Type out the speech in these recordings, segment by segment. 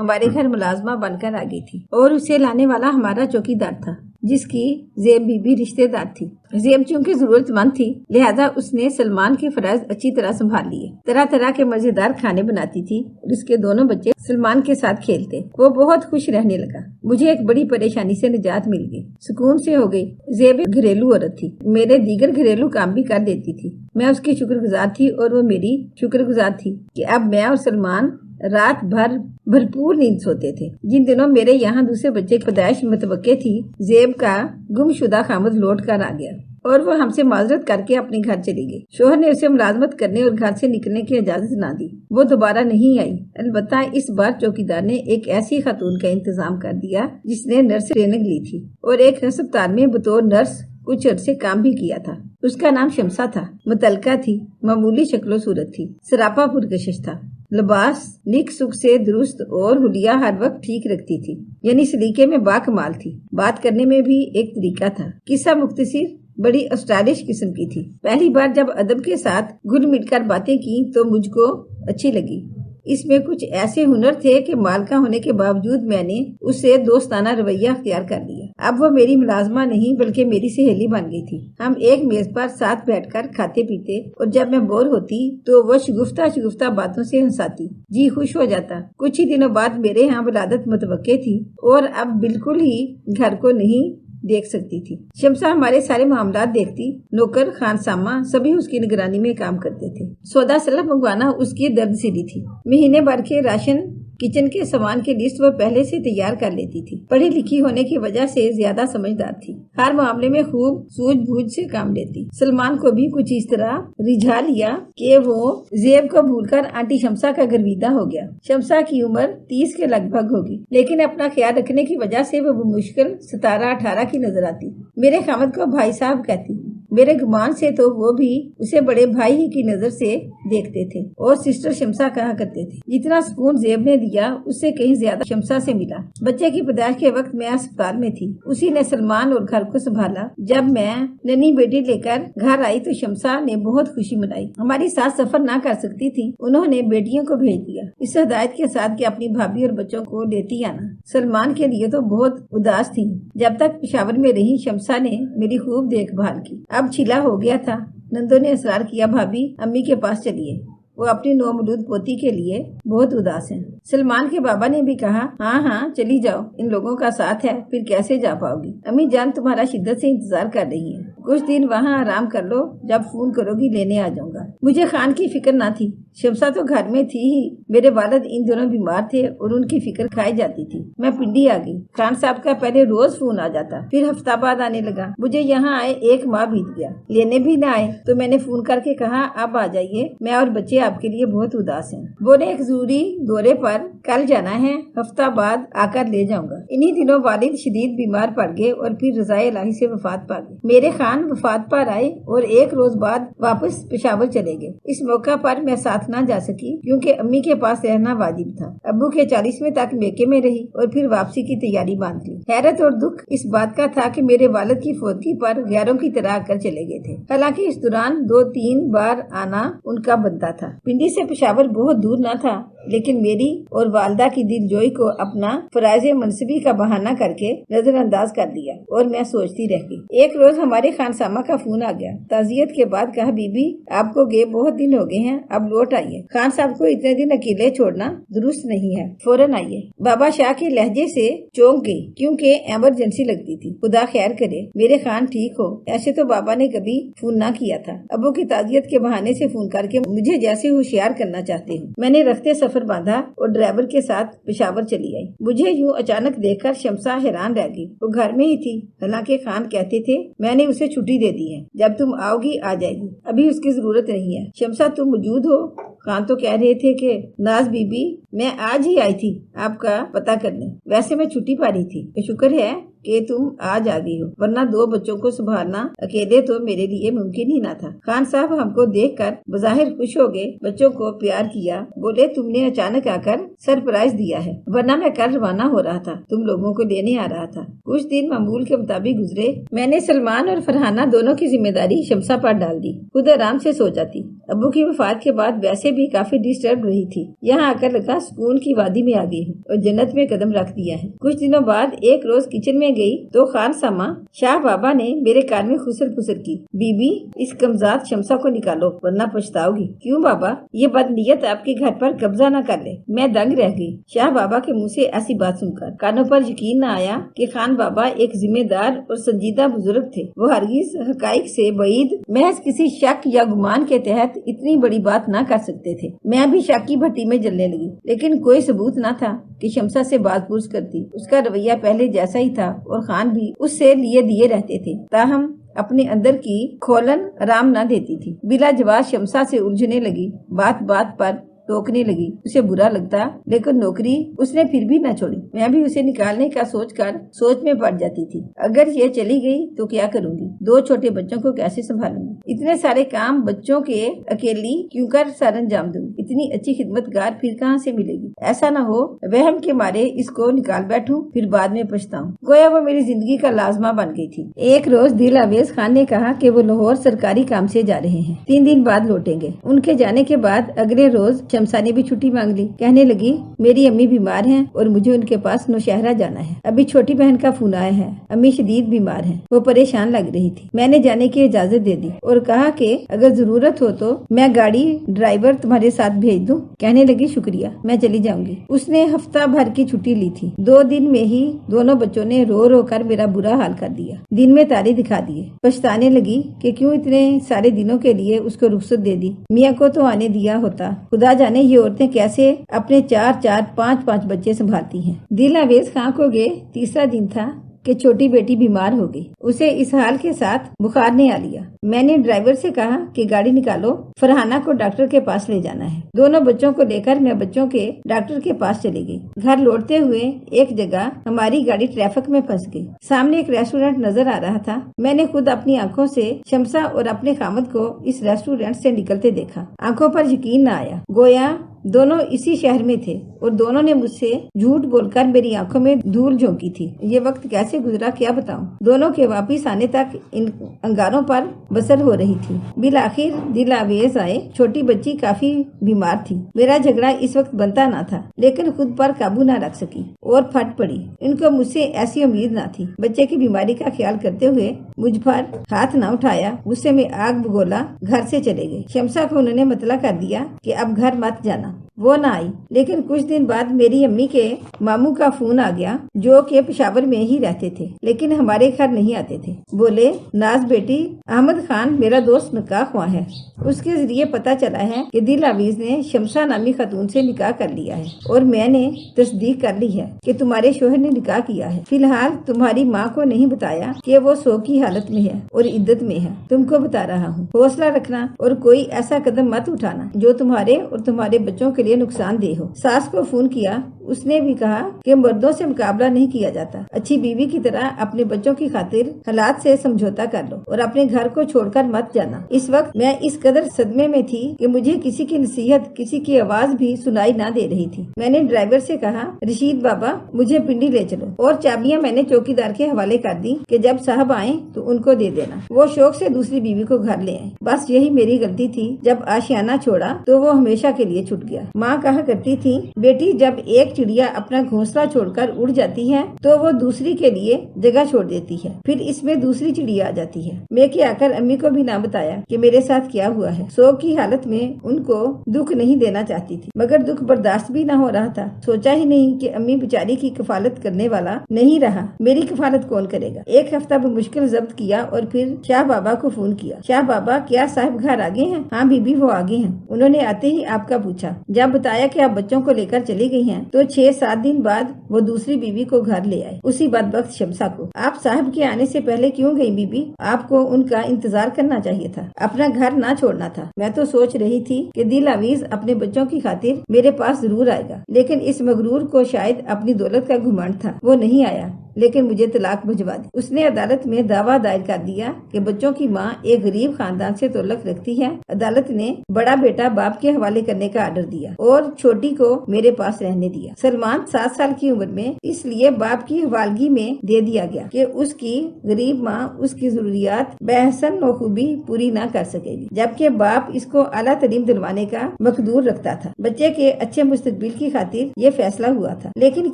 ہمارے گھر ملازمہ بن کر آ گئی تھی اور اسے لانے والا ہمارا چوکیدار تھا، جس کی زیب بھی رشتے دار تھی۔ زیب چونکہ ضرورت مند تھی، لہذا اس نے سلمان کے فرائض اچھی طرح سنبھال لیے۔ طرح طرح کے مزیدار کھانے بناتی تھی اور اس کے دونوں بچے سلمان کے ساتھ کھیلتے۔ وہ بہت خوش رہنے لگا۔ مجھے ایک بڑی پریشانی سے نجات مل گئی، سکون سے ہو گئی۔ زیب ایک گھریلو عورت تھی، میرے دیگر گھریلو کام بھی کر دیتی تھی۔ میں اس کی شکر گزار تھی اور وہ میری شکر گزار تھی کہ اب میں اور سلمان رات بھر بھرپور نیند سوتے تھے۔ جن دنوں میرے یہاں دوسرے بچے کی پیدائش متوقع تھی، زیب کا گم شدہ خامد لوٹ کر آ گیا اور وہ ہم سے معذرت کر کے اپنے گھر چلی گئی۔ شوہر نے اسے ملازمت کرنے اور گھر سے نکلنے کی اجازت نہ دی۔ وہ دوبارہ نہیں آئی۔ البتہ اس بار چوکیدار نے ایک ایسی خاتون کا انتظام کر دیا جس نے نرس ٹریننگ لی تھی اور ایک ہسپتال میں بطور نرس کچھ عرصے کام بھی کیا تھا۔ اس کا نام شمسا تھا، متعلقہ تھی، معمولی شکل و صورت تھی، سراپا پرکشش تھا، لباس نیک سکھ سے درست اور حلیہ ہر وقت ٹھیک رکھتی تھی، یعنی سلیقے میں باکمال تھی۔ بات کرنے میں بھی ایک طریقہ تھا، قصہ مختصر، بڑی اسٹائلش قسم کی تھی۔ پہلی بار جب ادب کے ساتھ گھل مل کر باتیں کی تو مجھ کو اچھی لگی۔ اس میں کچھ ایسے ہنر تھے کہ مالکہ ہونے کے باوجود میں نے اس سے دوستانہ رویہ اختیار کر لیا۔ اب وہ میری ملازمہ نہیں بلکہ میری سہیلی بن گئی تھی۔ ہم ایک میز پر ساتھ بیٹھ کر کھاتے پیتے اور جب میں بور ہوتی تو وہ شگفتہ باتوں سے ہنساتی، جی خوش ہو جاتا۔ کچھ ہی دنوں بعد میرے ہاں ولادت متوقع تھی اور اب بالکل ہی گھر کو نہیں دیکھ سکتی تھی۔ شمسا ہمارے سارے معاملات دیکھتی، نوکر خانسامہ سبھی اس کی نگرانی میں کام کرتے تھے۔ سودا سلف منگوانا اس کی درد سیدھی تھی۔ مہینے بھر کے راشن کچن کے سامان کی لسٹ وہ پہلے سے تیار کر لیتی تھی۔ پڑھی لکھی ہونے کی وجہ سے زیادہ سمجھدار تھی، ہر معاملے میں خوب سوجھ بوجھ سے کام لیتی۔ سلمان کو بھی کچھ اس طرح رجھا لیا کہ وہ زیب کو بھول کر آنٹی شمسا کا گرویدہ ہو گیا۔ شمسا کی عمر 30 کے لگ بھگ ہوگی، لیکن اپنا خیال رکھنے کی وجہ سے وہ بمشکل 17-18 کی نظر آتی۔ میرے خامد کو بھائی صاحب کہتی، میرے گمان سے تو وہ بھی اسے بڑے بھائی ہی کی نظر سے دیکھتے تھے اور سسٹر شمسا کہا کرتے تھے۔ جتنا سکون زیب نے دیا اس سے کہیں زیادہ شمسا سے ملا۔ بچے کی پیدائش کے وقت میں اسپتال میں تھی، اسی نے سلمان اور گھر کو سنبھالا۔ جب میں ننھی بیٹی لے کر گھر آئی تو شمسا نے بہت خوشی منائی۔ ہماری ساس سفر نہ کر سکتی تھی، انہوں نے بیٹیوں کو بھیج دیا، اس ہدایت کے ساتھ کہ اپنی بھابھی اور بچوں کو لیتی آنا۔ سلمان کے لیے تو بہت اداس تھی۔ جب تک پشاور میں رہی شمسا نے میری خوب دیکھ بھال کی۔ اب چھلا ہو گیا تھا۔ نندوں نے اصرار کیا، بھابھی امی کے پاس چلیے، وہ اپنی نومولود پوتی کے لیے بہت اداس ہیں۔ سلمان کے بابا نے بھی کہا، ہاں چلی جاؤ، ان لوگوں کا ساتھ ہے، پھر کیسے جا پاؤ گی؟ امی جان تمہارا شدت سے انتظار کر رہی ہیں، کچھ دن وہاں آرام کر لو، جب فون کرو گی لینے آ جاؤں گا۔ مجھے خان کی فکر نہ تھی، شمسا تو گھر میں تھی ہی، میرے والد ان دنوں بیمار تھے اور ان کی فکر کھائی جاتی تھی۔ میں پنڈی آ گئی۔ خان صاحب کا پہلے روز فون آ جاتا، پھر ہفتہ بعد آنے لگا۔ مجھے یہاں آئے 1 ماہ بیت گیا، لینے بھی نہ آئے تو میں نے فون کر کے کہا اب آ جائیے، میں اور بچے آپ کے لیے بہت اداس ہیں۔ بولے ایک ضروری دورے پر کل جانا ہے، ہفتہ بعد آ کر لے جاؤں گا۔ انہی دنوں والد شدید بیمار پڑ گئے اور پھر رضائے الہی سے وفات پا گئے۔ میرے خان وفات پر آئے اور 1 روز بعد واپس پشاور چلے گئے۔ اس موقع پر میں ساتھ نہ جا سکی کیونکہ امی کے پاس رہنا واجب تھا۔ ابو کے 40ویں تک میکے میں رہی اور پھر واپسی کی تیاری باندھ لی۔ حیرت اور دکھ اس بات کا تھا کہ میرے والد کی فوتگی پر غیروں کی طرح آ کر چلے گئے تھے، حالانکہ اس دوران 2-3 بار آنا ان کا بنتا تھا۔ پنڈی سے پشاور بہت دور نہ تھا، لیکن میری اور والدہ کی دل جوئی کو اپنا فرائض منصبی کا بہانہ کر کے نظر انداز کر دیا اور میں سوچتی رہ گئی۔ ایک روز ہمارے خانسامہ کا فون آ گیا۔ تعزیت کے بعد کہا، بی بی آپ کو گئے بہت دن ہو گئے ہیں، اب لوٹ آئیے۔ خان صاحب کو اتنے دن اکیلے چھوڑنا درست نہیں ہے، فوراً آئیے۔ بابا شاہ کے لہجے سے چونک گئی کیونکہ ایمرجنسی لگتی تھی۔ خدا خیر کرے میرے خان ٹھیک ہو۔ ایسے تو بابا نے کبھی فون نہ کیا تھا، ابو کی تعزیت کے بہانے سے فون کر کے مجھے جیسے ہوشیار کرنا چاہتے ہوں۔ میں نے رختے سفر باندھا اور ڈرائیور کے ساتھ پشاور چلی آئی۔ مجھے یوں اچانک دیکھ کر شمسا حیران رہ گئی۔ وہ گھر میں ہی تھی، حالانکہ خان کہتے تھے میں نے اسے چھٹی دے دی ہے، جب تم آؤ گی آ جائے گی، ابھی اس کی ضرورت نہیں ہے۔ شمسا تم موجود ہو؟ خان تو کہہ رہے تھے کہ ناز بی بی میں آج ہی آئی تھی آپ کا پتہ کرنے، ویسے میں چھٹی پا رہی تھی، شکر ہے کہ تم آج آ گئی ہو، ورنہ 2 بچوں کو سنبھالنا اکیلے تو میرے لیے ممکن ہی نہ تھا۔ خان صاحب ہم کو دیکھ کر بظاہر خوش ہو گئے، بچوں کو پیار کیا، بولے تم نے اچانک آ کر سرپرائز دیا ہے، ورنہ میں کل روانہ ہو رہا تھا، تم لوگوں کو لینے آ رہا تھا۔ کچھ دن معمول کے مطابق گزرے۔ میں نے سلمان اور فرحانہ دونوں کی ذمہ داری شمسا پر ڈال دی، خود آرام سے سو جاتی۔ ابو کی وفات کے بعد ویسے بھی کافی ڈسٹرب رہی تھی، یہاں آ کر لگا سکون کی وادی میں آ گئی ہوں اور جنت میں قدم رکھ دیا ہے۔ کچھ دنوں بعد ایک روز کچن میں گئی تو خان سامہ شاہ بابا نے میرے کان میں خسر پسر کی، بی بی اس کمزاد شمسا کو نکالو ورنہ پچھتاؤ گی۔ کیوں بابا؟ یہ بدنیت آپ کے گھر پر قبضہ نہ کر لے۔ میں دنگ رہ گئی۔ شاہ بابا کے منہ سے ایسی بات سن کر کانوں پر یقین نہ آیا کہ خان بابا ایک ذمہ دار اور سنجیدہ بزرگ تھے۔ وہ ہرگز حقائق سے بعید محض کسی شک یا گمان کے تحت اتنی بڑی بات نہ کر سکتے تھے۔ میں بھی شک کی بھٹی میں جلنے لگی، لیکن کوئی ثبوت نہ تھا کہ شمسا سے بات پوچھ کرتی۔ اس کا رویہ پہلے جیسا ہی تھا اور خان بھی اس سے لیے دیے رہتے تھے، تاہم اپنے اندر کی کھولن آرام نہ دیتی تھی۔ بلا جواز شمسا سے الجھنے لگی، بات بات پر ٹوکنے لگی۔ اسے برا لگتا لیکن نوکری اس نے پھر بھی نہ چھوڑی۔ میں بھی اسے نکالنے کا سوچ کر سوچ میں پڑ جاتی تھی، اگر یہ چلی گئی تو کیا کروں گی؟ 2 چھوٹے بچوں کو کیسے سنبھالوں گی؟ اتنے سارے کام بچوں کے اکیلی کیوں کر سر انجام دوں؟ اتنی اچھی خدمتگار پھر کہاں سے ملے گی؟ ایسا نہ ہو وہم کے مارے اس کو نکال بیٹھوں پھر بعد میں پچھتاؤں۔ گویا وہ میری زندگی کا لازمہ بن گئی تھی۔ ایک روز دل آویز خان نے کہا کہ وہ لاہور سرکاری کام سے جا رہے ہیں، 3 دن بعد لوٹیں گے۔ ان کے جانے کے بعد اگلے روز شمسا نے بھی چھٹی مانگ لی۔ کہنے لگی میری امی بیمار ہیں اور مجھے ان کے پاس نوشہرہ جانا ہے۔ ابھی چھوٹی بہن کا فون آیا ہے، امی شدید بیمار ہیں۔ وہ پریشان لگ رہی تھی۔ میں نے جانے کی اجازت دے دی اور کہا کہ اگر ضرورت ہو تو میں گاڑی ڈرائیور تمہارے ساتھ بھیج دوں۔ کہنے لگی شکریہ، میں چلی جاؤں گی۔ اس نے ہفتہ بھر کی چھٹی لی تھی۔ 2 دن میں ہی دونوں بچوں نے رو رو کر میرا برا حال کر دیا، دن میں تارے دکھا دیے۔ پچھتانے لگی کہ کیوں اتنے سارے دنوں کے لیے اس کو رخصت دے دی، میاں کو تو آنے دیا ہوتا۔ خدا جانے یہ عورتیں کیسے اپنے 4 5 بچے سنبھالتی ہیں۔ دل آویز خان کو گئے 3 دن تھا کہ چھوٹی بیٹی بیمار ہو گئی۔ اسے اس حال کے ساتھ بخار نے آ لیا۔ میں نے ڈرائیور سے کہا کہ گاڑی نکالو، فرحانہ کو ڈاکٹر کے پاس لے جانا ہے۔ دونوں بچوں کو لے کر میں بچوں کے ڈاکٹر کے پاس چلی گئی۔ گھر لوٹتے ہوئے ایک جگہ ہماری گاڑی ٹریفک میں پھنس گئی۔ سامنے ایک ریسٹورینٹ نظر آ رہا تھا۔ میں نے خود اپنی آنکھوں سے شمسا اور اپنے خامد کو اس ریسٹورینٹ سے نکلتے دیکھا۔ آنکھوں پر یقین نہ آیا، گویا دونوں اسی شہر میں تھے اور دونوں نے مجھ سے جھوٹ بول کر میری آنکھوں میں دھول جھونکی تھی۔ یہ وقت کیسے گزرا کیا بتاؤں۔ دونوں کے واپس آنے تک ان انگاروں پر بسر ہو رہی تھی۔ بالآخر دل آویز آئے۔ چھوٹی بچی کافی بیمار تھی۔ میرا جھگڑا اس وقت بنتا نہ تھا، لیکن خود پر قابو نہ رکھ سکی اور پھٹ پڑی۔ ان کو مجھ سے ایسی امید نہ تھی۔ بچے کی بیماری کا خیال کرتے ہوئے مجھ پر ہاتھ نہ اٹھایا۔ غصے میں آگ بگولا گھر سے چلے گئے۔ شمسا کو انہوں نے مطلع کر دیا کہ اب گھر مت جانا۔ وہ نہ آئی، لیکن کچھ دن بعد میری امی کے ماموں کا فون آ گیا، جو کہ پشاور میں ہی رہتے تھے لیکن ہمارے گھر نہیں آتے تھے۔ بولے ناز بیٹی، احمد خان میرا دوست نکاح خواہ ہے، اس کے ذریعے پتہ چلا ہے کہ دل آویز نے شمسا نامی خاتون سے نکاح کر لیا ہے اور میں نے تصدیق کر لی ہے کہ تمہارے شوہر نے نکاح کیا ہے۔ فی الحال تمہاری ماں کو نہیں بتایا کہ وہ سو کی حالت میں ہے اور عدت میں ہے۔ تم کو بتا رہا ہوں، حوصلہ رکھنا اور کوئی ایسا قدم مت اٹھانا جو تمہارے اور تمہارے بچوں کے لیے نقصان دہ ہو۔ ساس کو فون کیا، اس نے بھی کہا کہ مردوں سے مقابلہ نہیں کیا جاتا، اچھی بیوی کی طرح اپنے بچوں کی خاطر حالات سے سمجھوتا کر لو اور اپنے گھر کو چھوڑ کر مت جانا۔ اس وقت میں اس قدر صدمے میں تھی کہ مجھے کسی کی نصیحت، کسی کی آواز بھی سنائی نہ دے رہی تھی۔ میں نے ڈرائیور سے کہا رشید بابا مجھے پنڈی لے چلو، اور چابیاں میں نے چوکیدار کے حوالے کر دی کہ جب صاحب آئیں تو ان کو دے دینا۔ وہ شوق سے دوسری بیوی کو گھر لے آئے۔ بس یہی میری غلطی تھی، جب آشیانہ چھوڑا تو وہ ہمیشہ کے لیے چھٹ گیا۔ ماں کہا کرتی تھی بیٹی جب ایک چڑیا اپنا گھونسلہ چھوڑ کر اڑ جاتی ہے تو وہ دوسری کے لیے جگہ چھوڑ دیتی ہے، پھر اس میں دوسری چڑیا آ جاتی ہے۔ میں کہ آ کر امی کو بھی نہ بتایا کہ میرے ساتھ کیا ہوا ہے۔ سو کی حالت میں ان کو دکھ نہیں دینا چاہتی تھی، مگر دکھ برداشت بھی نہ ہو رہا تھا۔ سوچا ہی نہیں کہ امی بیچاری کی کفالت کرنے والا نہیں رہا، میری کفالت کون کرے گا۔ ایک ہفتہ بمشکل ضبط کیا اور پھر شاہ بابا کو فون کیا۔ شاہ بابا کیا صاحب گھر آگے ہیں؟ ہاں بی بی وہ آگے ہیں۔ انہوں نے آتے ہی آپ کا پوچھا۔ جب بتایا کہ آپ بچوں کو لے کر چلی گئی ہیں تو 6-7 دن بعد وہ دوسری بیوی کو گھر لے آئے، اسی بدبخت شمسا کو۔ آپ صاحب کے آنے سے پہلے کیوں گئی بی بی؟ آپ کو ان کا انتظار کرنا چاہیے تھا، اپنا گھر نہ چھوڑنا تھا۔ میں تو سوچ رہی تھی کہ دل آویز اپنے بچوں کی خاطر میرے پاس ضرور آئے گا، لیکن اس مغرور کو شاید اپنی دولت کا گھمنڈ تھا، وہ نہیں آیا۔ لیکن مجھے طلاق بھجوا دی۔ اس نے عدالت میں دعویٰ دائر کر دیا کہ بچوں کی ماں ایک غریب خاندان سے تعلق رکھتی ہے۔ عدالت نے بڑا بیٹا باپ کے حوالے کرنے کا آرڈر دیا اور چھوٹی کو میرے پاس رہنے دیا۔ سلمان 7 سال کی عمر میں اس لیے باپ کی حوالگی میں دے دیا گیا کہ اس کی غریب ماں اس کی ضروریات بحسن وخوبی پوری نہ کر سکے گی، جبکہ باپ اس کو اعلیٰ تعلیم دلوانے کا مقدور رکھتا تھا۔ بچے کے اچھے مستقبل کی خاطر یہ فیصلہ ہوا تھا، لیکن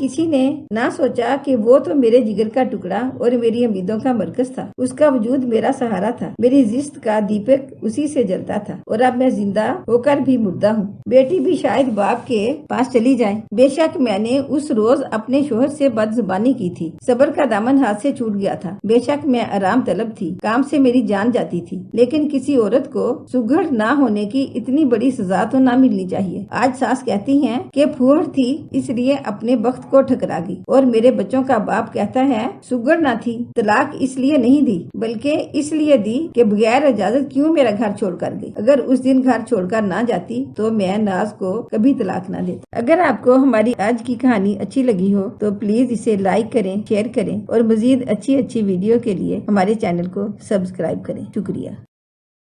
کسی نے نہ سوچا کہ وہ تو میرے جگر کا ٹکڑا اور میری امیدوں کا مرکز تھا۔ اس کا وجود میرا سہارا تھا، میری زشت کا دیپک اسی سے جلتا تھا، اور اب میں زندہ ہو کر بھی مردہ ہوں۔ بیٹی بھی شاید باپ کے پاس چلی جائے۔ بے شک میں نے اس روز اپنے شوہر سے بد زبانی کی تھی، صبر کا دامن ہاتھ سے چھوٹ گیا تھا۔ بے شک میں آرام طلب تھی، کام سے میری جان جاتی تھی، لیکن کسی عورت کو سگڑ نہ ہونے کی اتنی بڑی سزا تو نہ ملنی چاہیے۔ آج ساس کہتی ہیں کہ پھوہڑ تھی اس لیے اپنے بخت کو ٹھکرا گئی، اور میرے بچوں کا باپ کہتا ہے سگڑ نہ تھی، طلاق اس لیے نہیں دی بلکہ اس لیے دی کہ بغیر اجازت کیوں میرا گھر چھوڑ کر گئی۔ اگر اس دن گھر چھوڑ کر نہ جاتی تو میں ناز کو کبھی طلاق نہ دیتا۔ اگر آپ کو ہماری آج کی کہانی اچھی لگی ہو تو پلیز اسے لائک کریں، شیئر کریں، اور مزید اچھی ویڈیو کے لیے ہمارے چینل کو سبسکرائب کریں۔ شکریہ۔